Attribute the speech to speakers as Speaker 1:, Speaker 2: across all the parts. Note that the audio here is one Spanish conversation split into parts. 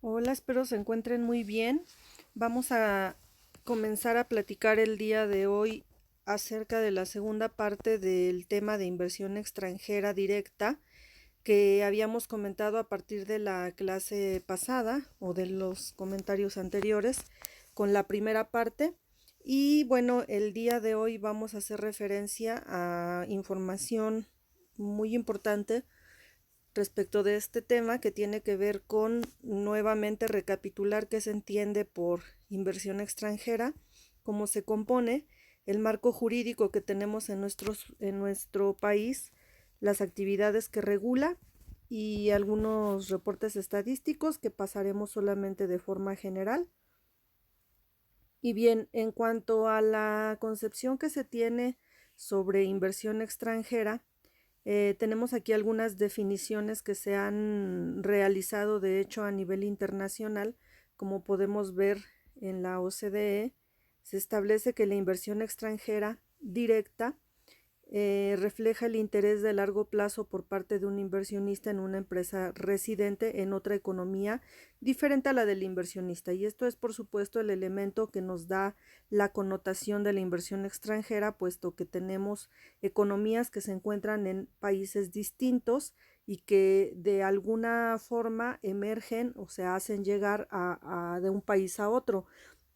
Speaker 1: Hola, espero se encuentren muy bien. Vamos a comenzar a platicar el día de hoy acerca de la segunda parte del tema de inversión extranjera directa que habíamos comentado a partir de la clase pasada o de los comentarios anteriores con la primera parte. Y bueno, el día de hoy vamos a hacer referencia a información muy importante respecto de este tema que tiene que ver con nuevamente recapitular qué se entiende por inversión extranjera, cómo se compone, el marco jurídico que tenemos en nuestro país, las actividades que regula y algunos reportes estadísticos que pasaremos solamente de forma general. Y bien, en cuanto a la concepción que se tiene sobre inversión extranjera, tenemos aquí algunas definiciones que se han realizado de hecho a nivel internacional. Como podemos ver en la OCDE, se establece que la inversión extranjera directa refleja el interés de largo plazo por parte de un inversionista en una empresa residente en otra economía diferente a la del inversionista. Y esto es, por supuesto, el elemento que nos da la connotación de la inversión extranjera, puesto que tenemos economías que se encuentran en países distintos y que de alguna forma emergen o se hacen llegar de un país a otro.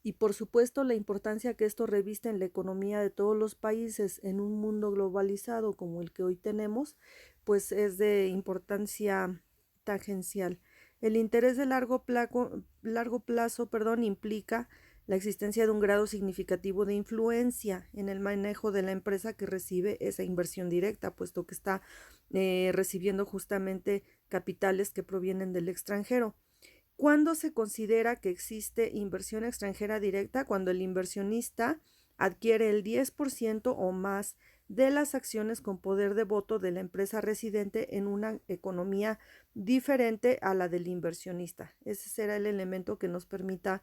Speaker 1: Y por supuesto la importancia que esto reviste en la economía de todos los países en un mundo globalizado como el que hoy tenemos, pues es de importancia tangencial. El interés de largo plazo, implica la existencia de un grado significativo de influencia en el manejo de la empresa que recibe esa inversión directa, puesto que está recibiendo justamente capitales que provienen del extranjero. ¿Cuándo se considera que existe inversión extranjera directa? Cuando el inversionista adquiere el 10% o más de las acciones con poder de voto de la empresa residente en una economía diferente a la del inversionista. Ese será el elemento que nos permita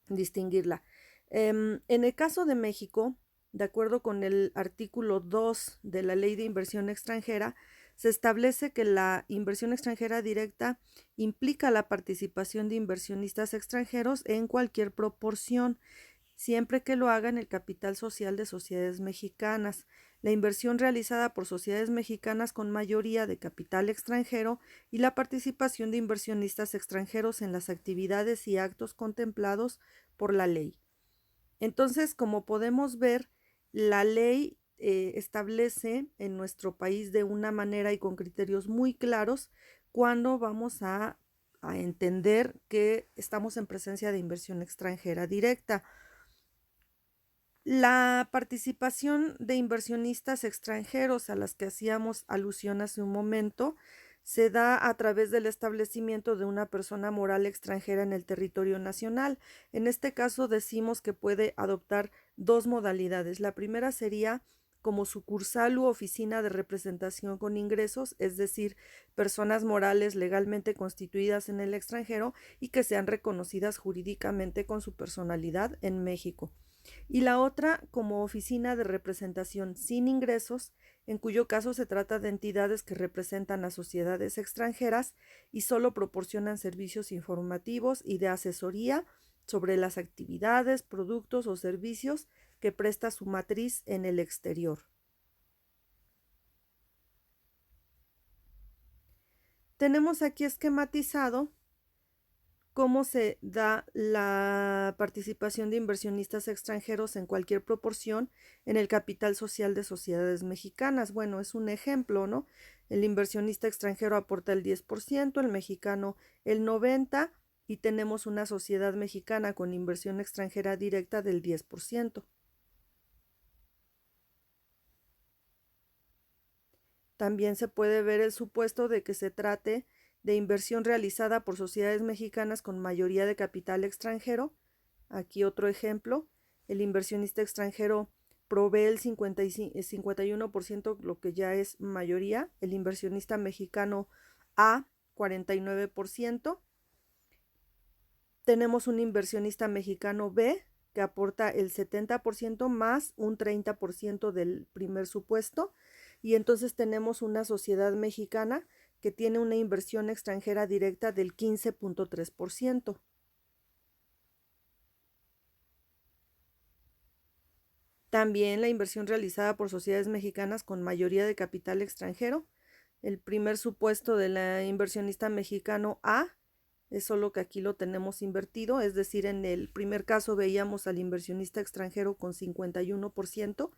Speaker 1: distinguirla. En el caso de México, de acuerdo con el artículo 2 de la Ley de Inversión Extranjera, se establece que la inversión extranjera directa implica la participación de inversionistas extranjeros en cualquier proporción, siempre que lo haga en el capital social de sociedades mexicanas. La inversión realizada por sociedades mexicanas con mayoría de capital extranjero y la participación de inversionistas extranjeros en las actividades y actos contemplados por la ley. Entonces, como podemos ver, la ley establece en nuestro país de una manera y con criterios muy claros cuando vamos a entender que estamos en presencia de inversión extranjera directa. La participación de inversionistas extranjeros a las que hacíamos alusión hace un momento se da a través del establecimiento de una persona moral extranjera en el territorio nacional. En este caso decimos que puede adoptar dos modalidades. La primera sería como sucursal u oficina de representación con ingresos, es decir, personas morales legalmente constituidas en el extranjero y que sean reconocidas jurídicamente con su personalidad en México, y la otra como oficina de representación sin ingresos, en cuyo caso se trata de entidades que representan a sociedades extranjeras y solo proporcionan servicios informativos y de asesoría sobre las actividades, productos o servicios que presta su matriz en el exterior. Tenemos aquí esquematizado cómo se da la participación de inversionistas extranjeros en cualquier proporción en el capital social de sociedades mexicanas. Bueno, es un ejemplo, ¿no? El inversionista extranjero aporta el 10%, el mexicano el 90%, y tenemos una sociedad mexicana con inversión extranjera directa del 10%. También se puede ver el supuesto de que se trate de inversión realizada por sociedades mexicanas con mayoría de capital extranjero. Aquí otro ejemplo, el inversionista extranjero provee el 51%, lo que ya es mayoría, el inversionista mexicano A 49%, tenemos un inversionista mexicano B que aporta el 70% más un 30% del primer supuesto, y entonces tenemos una sociedad mexicana que tiene una inversión extranjera directa del 15.3%. También la inversión realizada por sociedades mexicanas con mayoría de capital extranjero. El primer supuesto de la inversionista mexicano A es solo que aquí lo tenemos invertido, es decir, en el primer caso veíamos al inversionista extranjero con 51%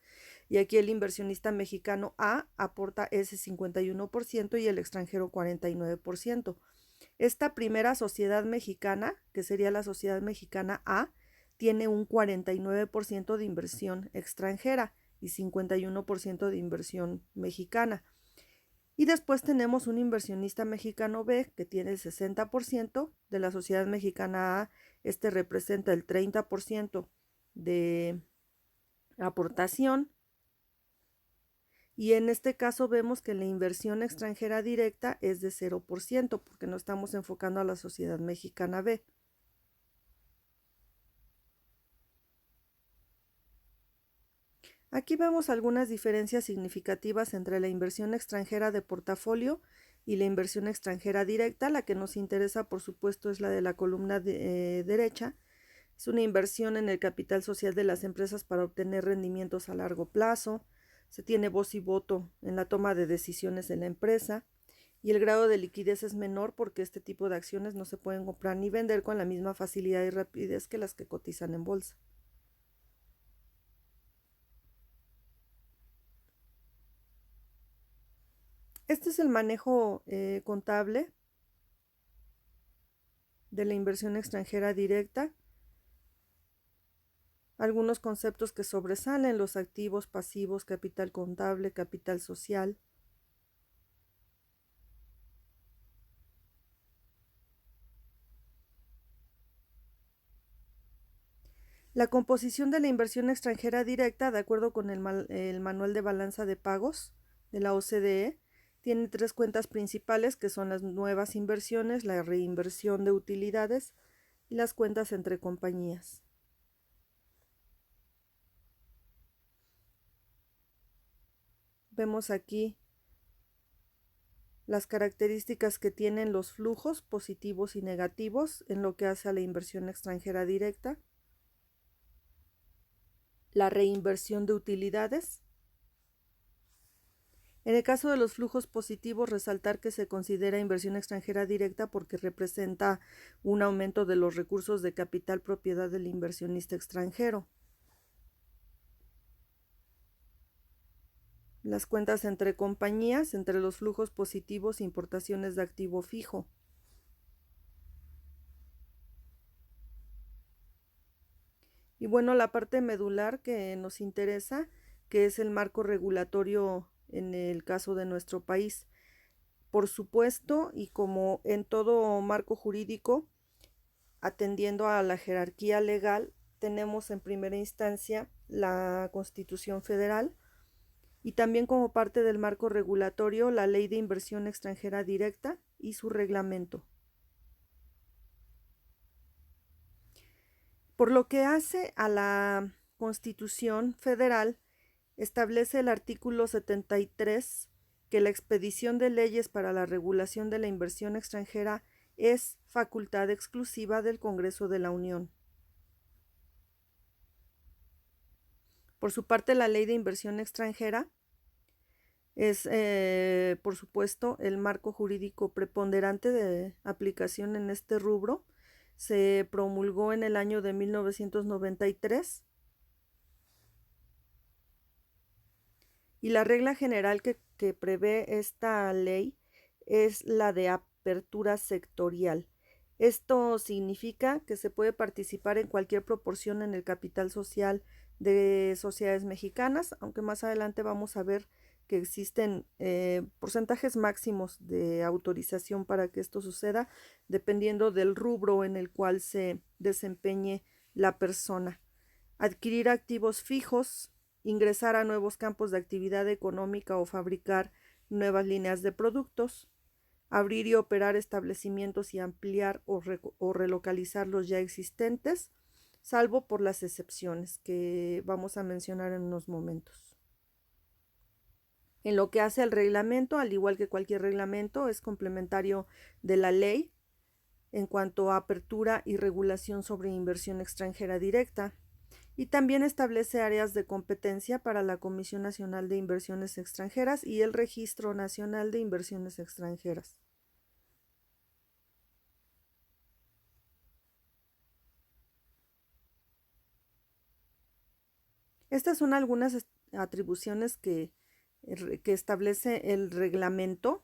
Speaker 1: y aquí el inversionista mexicano A aporta ese 51% y el extranjero 49%. Esta primera sociedad mexicana, que sería la sociedad mexicana A, tiene un 49% de inversión extranjera y 51% de inversión mexicana. Y después tenemos un inversionista mexicano B que tiene el 60% de la sociedad mexicana A. Este representa el 30% de aportación. Y en este caso vemos que la inversión extranjera directa es de 0% porque no estamos enfocando a la sociedad mexicana B. Aquí vemos algunas diferencias significativas entre la inversión extranjera de portafolio y la inversión extranjera directa. La que nos interesa, por supuesto, es la de la columna derecha. Es una inversión en el capital social de las empresas para obtener rendimientos a largo plazo. Se tiene voz y voto en la toma de decisiones en la empresa y el grado de liquidez es menor porque este tipo de acciones no se pueden comprar ni vender con la misma facilidad y rapidez que las que cotizan en bolsa. Este es el manejo contable de la inversión extranjera directa. Algunos conceptos que sobresalen: los activos, pasivos, capital contable, capital social. La composición de la inversión extranjera directa, de acuerdo con el Manual de Balanza de Pagos de la OCDE, tiene 3 cuentas principales que son las nuevas inversiones, la reinversión de utilidades y las cuentas entre compañías. Vemos aquí las características que tienen los flujos positivos y negativos en lo que hace a la inversión extranjera directa. La reinversión de utilidades. En el caso de los flujos positivos, resaltar que se considera inversión extranjera directa porque representa un aumento de los recursos de capital propiedad del inversionista extranjero. Las cuentas entre compañías, entre los flujos positivos e importaciones de activo fijo. Y bueno, la parte medular que nos interesa, que es el marco regulatorio en el caso de nuestro país. Por supuesto, y como en todo marco jurídico, atendiendo a la jerarquía legal, tenemos en primera instancia la Constitución Federal y también como parte del marco regulatorio la Ley de Inversión Extranjera Directa y su reglamento. Por lo que hace a la Constitución Federal, establece el artículo 73 que la expedición de leyes para la regulación de la inversión extranjera es facultad exclusiva del Congreso de la Unión. Por su parte, la Ley de Inversión Extranjera es, por supuesto, el marco jurídico preponderante de aplicación en este rubro. Se promulgó en el año de 1993 y la regla general que prevé esta ley es la de apertura sectorial. Esto significa que se puede participar en cualquier proporción en el capital social de sociedades mexicanas, aunque más adelante vamos a ver que existen porcentajes máximos de autorización para que esto suceda, dependiendo del rubro en el cual se desempeñe la persona. Adquirir activos fijos, ingresar a nuevos campos de actividad económica o fabricar nuevas líneas de productos, abrir y operar establecimientos y ampliar o relocalizar los ya existentes, salvo por las excepciones que vamos a mencionar en unos momentos. En lo que hace al reglamento, al igual que cualquier reglamento, es complementario de la ley en cuanto a apertura y regulación sobre inversión extranjera directa. Y también establece áreas de competencia para la Comisión Nacional de Inversiones Extranjeras y el Registro Nacional de Inversiones Extranjeras. Estas son algunas atribuciones que establece el reglamento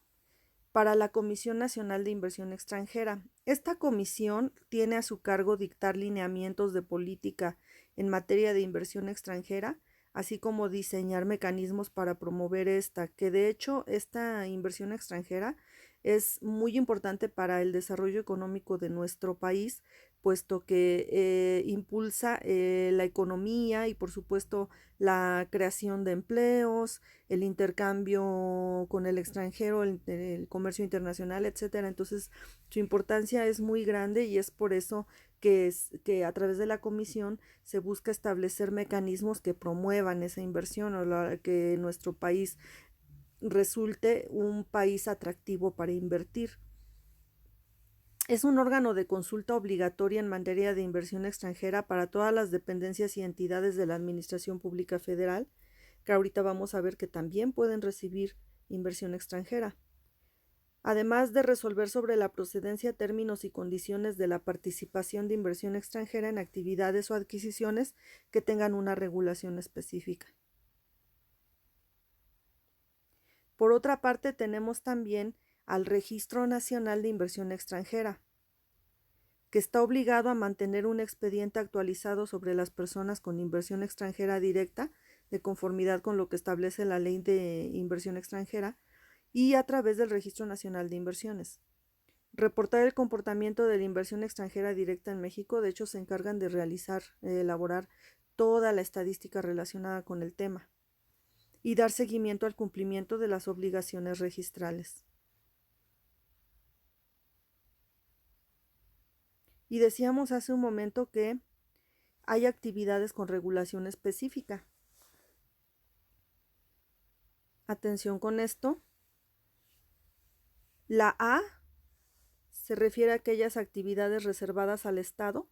Speaker 1: para la Comisión Nacional de Inversión Extranjera. Esta comisión tiene a su cargo dictar lineamientos de política en materia de inversión extranjera, así como diseñar mecanismos para promover esta, que de hecho esta inversión extranjera es muy importante para el desarrollo económico de nuestro país, puesto que impulsa la economía y por supuesto la creación de empleos, el intercambio con el extranjero, el comercio internacional, etcétera. Entonces, su importancia es muy grande y es por eso que a través de la comisión se busca establecer mecanismos que promuevan esa inversión o que nuestro país resulte un país atractivo para invertir. Es un órgano de consulta obligatoria en materia de inversión extranjera para todas las dependencias y entidades de la Administración Pública Federal, que ahorita vamos a ver que también pueden recibir inversión extranjera. Además de resolver sobre la procedencia, términos y condiciones de la participación de inversión extranjera en actividades o adquisiciones que tengan una regulación específica. Por otra parte, tenemos también al Registro Nacional de Inversión Extranjera, que está obligado a mantener un expediente actualizado sobre las personas con inversión extranjera directa, de conformidad con lo que establece la Ley de Inversión Extranjera, y a través del Registro Nacional de Inversiones. Reportar el comportamiento de la inversión extranjera directa en México, de hecho se encargan de elaborar toda la estadística relacionada con el tema y dar seguimiento al cumplimiento de las obligaciones registrales. Y decíamos hace un momento que hay actividades con regulación específica. Atención con esto. La A se refiere a aquellas actividades reservadas al Estado.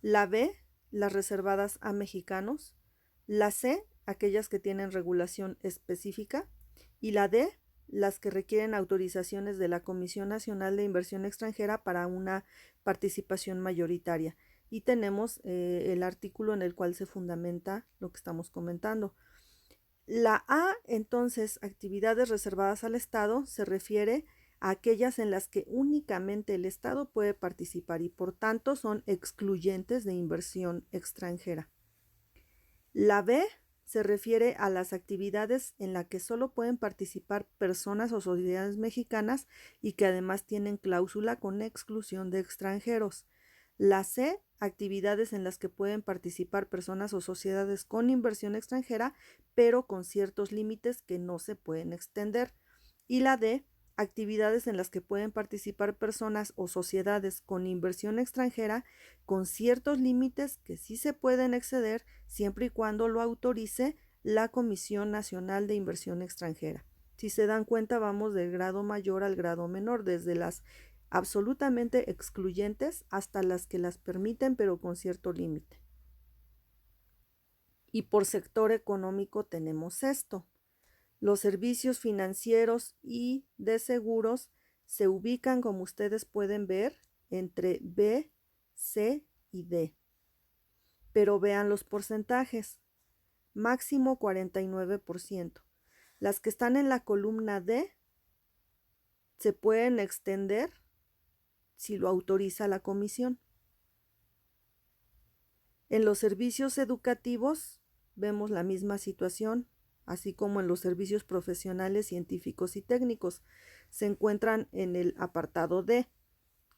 Speaker 1: La B, las reservadas a mexicanos. La C, aquellas que tienen regulación específica. Y la D, las que requieren autorizaciones de la Comisión Nacional de Inversión Extranjera para una participación mayoritaria. Y tenemos el artículo en el cual se fundamenta lo que estamos comentando. La A, entonces, actividades reservadas al Estado, se refiere a aquellas en las que únicamente el Estado puede participar y por tanto son excluyentes de inversión extranjera. La B se refiere a las actividades en las que solo pueden participar personas o sociedades mexicanas y que además tienen cláusula con exclusión de extranjeros. La C, actividades en las que pueden participar personas o sociedades con inversión extranjera, pero con ciertos límites que no se pueden extender. Y la D, actividades en las que pueden participar personas o sociedades con inversión extranjera con ciertos límites que sí se pueden exceder siempre y cuando lo autorice la Comisión Nacional de Inversión Extranjera. Si se dan cuenta, vamos del grado mayor al grado menor, desde las absolutamente excluyentes hasta las que las permiten pero con cierto límite. Y por sector económico tenemos esto. Los servicios financieros y de seguros se ubican, como ustedes pueden ver, entre B, C y D. Pero vean los porcentajes. Máximo 49%. Las que están en la columna D se pueden extender si lo autoriza la comisión. En los servicios educativos vemos la misma situación, así como en los servicios profesionales, científicos y técnicos. Se encuentran en el apartado D,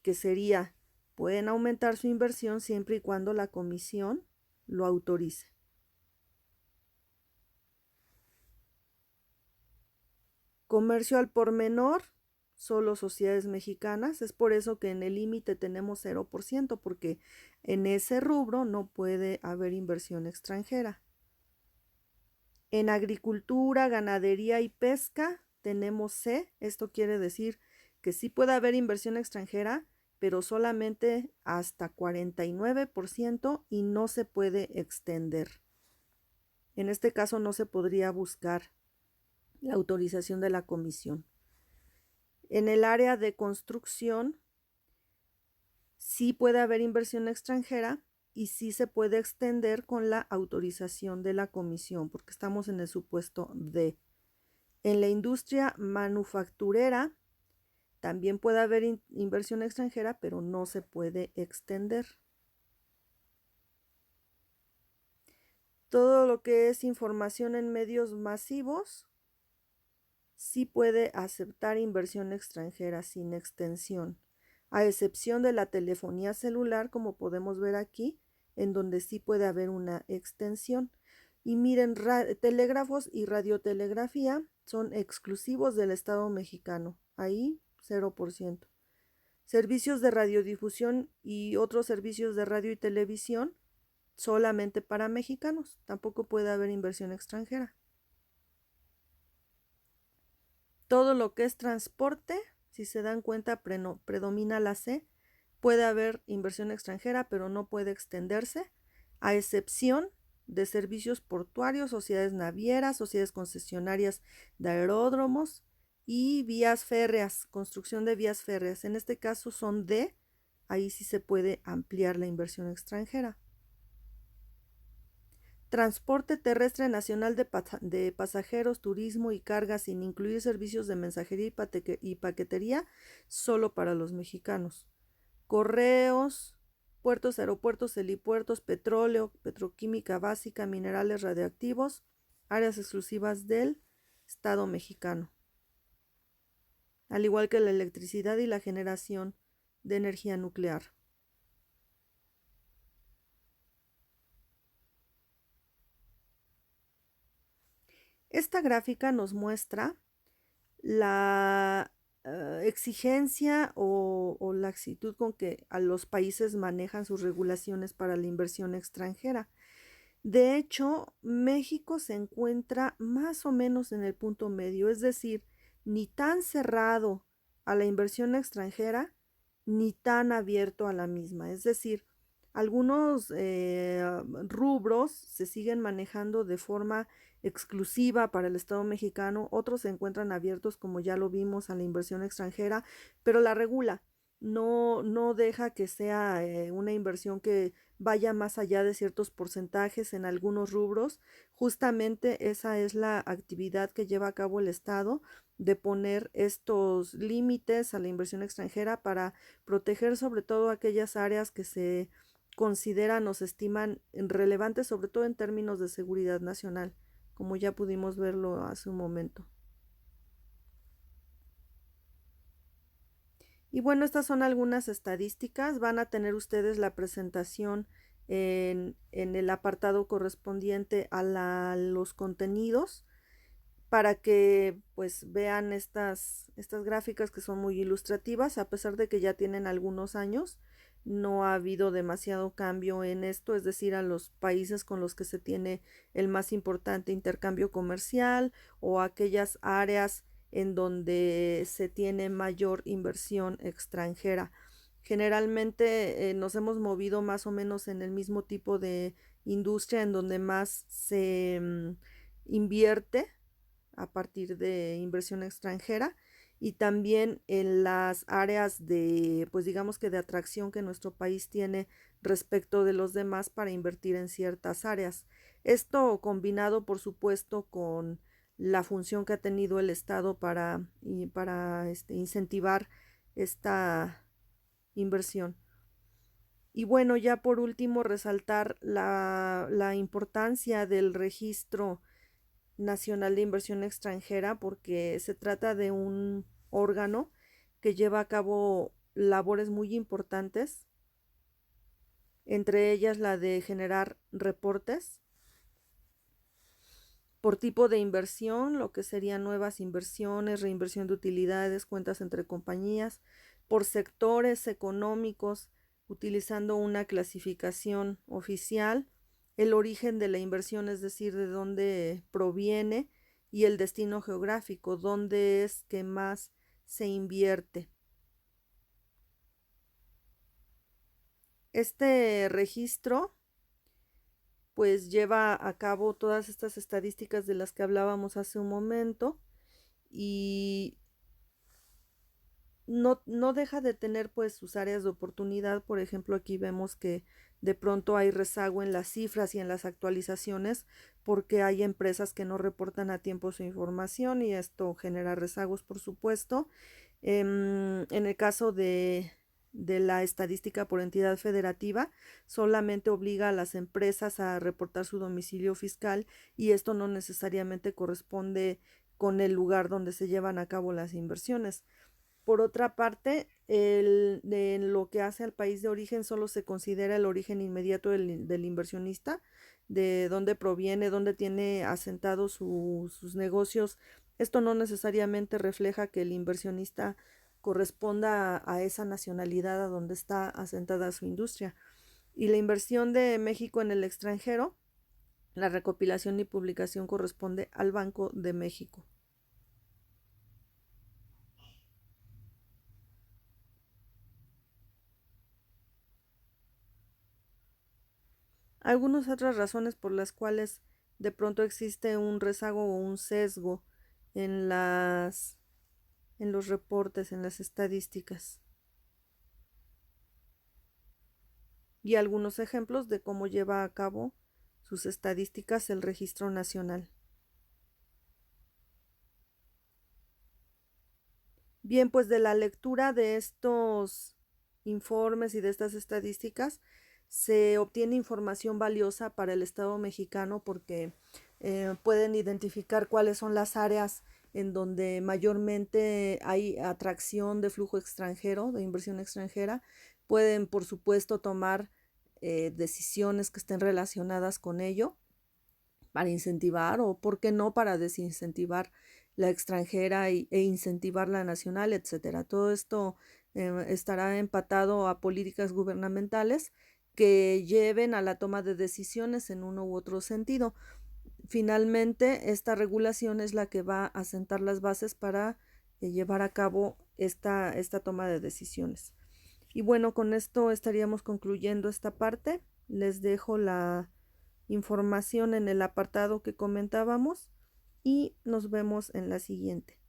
Speaker 1: que sería, pueden aumentar su inversión siempre y cuando la comisión lo autorice. Comercio al por menor, solo sociedades mexicanas. Es por eso que en el límite tenemos 0%, porque en ese rubro no puede haber inversión extranjera. En agricultura, ganadería y pesca tenemos C. Esto quiere decir que sí puede haber inversión extranjera, pero solamente hasta 49% y no se puede extender. En este caso no se podría buscar la autorización de la comisión. En el área de construcción sí puede haber inversión extranjera y sí se puede extender con la autorización de la comisión, porque estamos en el supuesto D. En la industria manufacturera también puede haber inversión extranjera, pero no se puede extender. Todo lo que es información en medios masivos sí puede aceptar inversión extranjera sin extensión, a excepción de la telefonía celular, como podemos ver aquí, en donde sí puede haber una extensión. Y miren, telégrafos y radiotelegrafía son exclusivos del Estado mexicano, ahí 0%. Servicios de radiodifusión y otros servicios de radio y televisión solamente para mexicanos, tampoco puede haber inversión extranjera. Todo lo que es transporte, si se dan cuenta, predomina la C. Puede haber inversión extranjera, pero no puede extenderse, a excepción de servicios portuarios, sociedades navieras, sociedades concesionarias de aeródromos y vías férreas, construcción de vías férreas. En este caso son D, ahí sí se puede ampliar la inversión extranjera. Transporte terrestre nacional de pasajeros, turismo y cargas sin incluir servicios de mensajería y paquetería, solo para los mexicanos. Correos, puertos, aeropuertos, helipuertos, petróleo, petroquímica básica, minerales radioactivos, áreas exclusivas del Estado mexicano. Al igual que la electricidad y la generación de energía nuclear. Esta gráfica nos muestra la exigencia o la actitud con que a los países manejan sus regulaciones para la inversión extranjera. De hecho, México se encuentra más o menos en el punto medio, es decir, ni tan cerrado a la inversión extranjera, ni tan abierto a la misma. Es decir, algunos rubros se siguen manejando de forma exclusiva para el Estado mexicano, otros se encuentran abiertos, como ya lo vimos, a la inversión extranjera, pero la regula, no deja que sea una inversión que vaya más allá de ciertos porcentajes en algunos rubros. Justamente esa es la actividad que lleva a cabo el Estado, de poner estos límites a la inversión extranjera para proteger sobre todo aquellas áreas que se consideran o se estiman relevantes, sobre todo en términos de seguridad nacional, como ya pudimos verlo hace un momento. Y bueno, estas son algunas estadísticas. Van a tener ustedes la presentación en el apartado correspondiente a los contenidos, para que pues vean estas gráficas que son muy ilustrativas, a pesar de que ya tienen algunos años. No ha habido demasiado cambio en esto, es decir, a los países con los que se tiene el más importante intercambio comercial o aquellas áreas en donde se tiene mayor inversión extranjera. Generalmente nos hemos movido más o menos en el mismo tipo de industria en donde más se invierte a partir de inversión extranjera, y también en las áreas de, pues digamos que de atracción que nuestro país tiene respecto de los demás para invertir en ciertas áreas. Esto combinado, por supuesto, con la función que ha tenido el Estado para incentivar esta inversión. Y bueno, ya por último, resaltar la importancia del registro nacional de inversión extranjera, porque se trata de un órgano que lleva a cabo labores muy importantes, entre ellas la de generar reportes por tipo de inversión, lo que serían nuevas inversiones, reinversión de utilidades, cuentas entre compañías, por sectores económicos, utilizando una clasificación oficial, el origen de la inversión, es decir, de dónde proviene, y el destino geográfico, dónde es que más se invierte. Este registro pues lleva a cabo todas estas estadísticas de las que hablábamos hace un momento y no deja de tener pues sus áreas de oportunidad. Por ejemplo, aquí vemos que de pronto hay rezago en las cifras y en las actualizaciones porque hay empresas que no reportan a tiempo su información y esto genera rezagos, por supuesto. En el caso de la estadística por entidad federativa, solamente obliga a las empresas a reportar su domicilio fiscal y esto no necesariamente corresponde con el lugar donde se llevan a cabo las inversiones. Por otra parte, de lo que hace al país de origen solo se considera el origen inmediato del inversionista, de dónde proviene, dónde tiene asentados sus negocios. Esto no necesariamente refleja que el inversionista corresponda a esa nacionalidad a donde está asentada su industria. Y la inversión de México en el extranjero, la recopilación y publicación corresponde al Banco de México. Algunas otras razones por las cuales de pronto existe un rezago o un sesgo en en los reportes, en las estadísticas. Y algunos ejemplos de cómo lleva a cabo sus estadísticas el Registro Nacional. Bien, pues de la lectura de estos informes y de estas estadísticas se obtiene información valiosa para el Estado mexicano porque pueden identificar cuáles son las áreas en donde mayormente hay atracción de flujo extranjero, de inversión extranjera. Pueden, por supuesto, tomar decisiones que estén relacionadas con ello para incentivar o, por qué no, para desincentivar la extranjera e incentivar la nacional, etcétera. Todo esto estará empatado a políticas gubernamentales que lleven a la toma de decisiones en uno u otro sentido. Finalmente, esta regulación es la que va a sentar las bases para llevar a cabo esta toma de decisiones. Y bueno, con esto estaríamos concluyendo esta parte. Les dejo la información en el apartado que comentábamos y nos vemos en la siguiente.